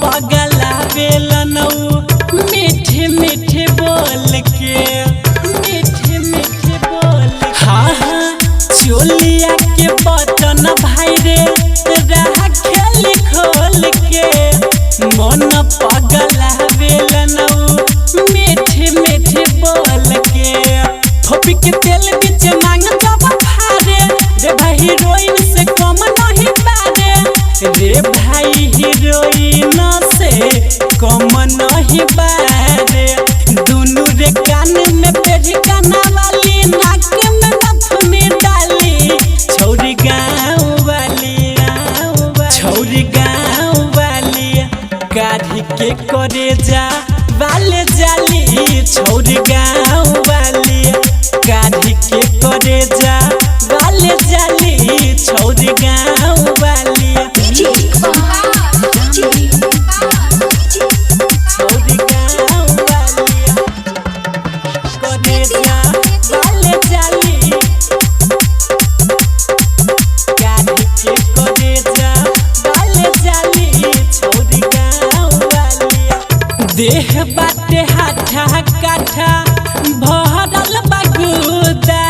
पगलावेलन मीठे मीठे बोल के, मीठे मीठे बोल। हाँ हाँ चोलिया के बटन भाई रे रहा खेली खोल के, मन पगलावेलन मीठे मीठे बोल के। थोपी के तेल बीच मांग जब फारे रे भाई हीरोइन से कम नहीं बारे, रे भाई हीरोइन से कम नहीं बारे। दोनों रे कान में पेढ़ी काना वाली, नाक में नथुनी डाली, छौरी गाँव वाली, छौरी गाँव वाली। काढ़ी के करे जा वाले जाली, छौरी गाँव वाली। काढ़ी के करे जा वाले जाली, छौरी गाँव वाली। छौरी गाँव वाली करे जा वाले जाली, काढ़ी के करे जा वाले जाली, छौरी गाँव वाली। देह बाटे हाथा काठा भरल बगुदा,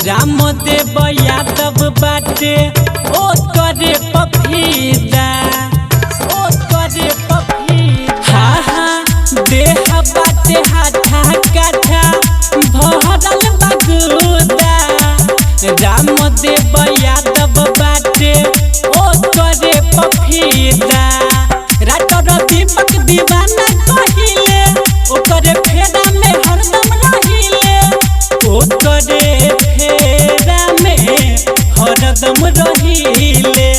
रामदेव यादव बाटे ओ करे पफीदा, ओ करे पफीदा। हाँ हाँ देह बाटे हाथा काठा भरल बगुदा, रामदेव यादव बाटे ओ करे पफीदा। राइटर दीपक दीवाना कहिले ओकरे फेरा में हरदम रहिले, ओकरे फेरा में हरदम रहिले।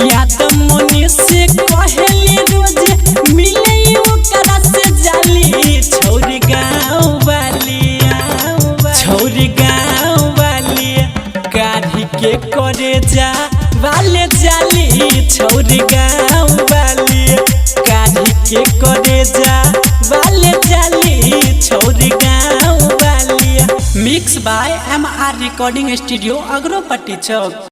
यादव मनी से कहली रोज मिले ओकरा से जाली, छौरी गाँव वाली, छौरी गाँव वाली। काढ़ी के करे जा वाले जाली, छौरी गाँव वाली। काढ़ी के करे जा वाले जाली, छौरी गाँव वाली। Mix by MR recording studio Agaropatti Chowk.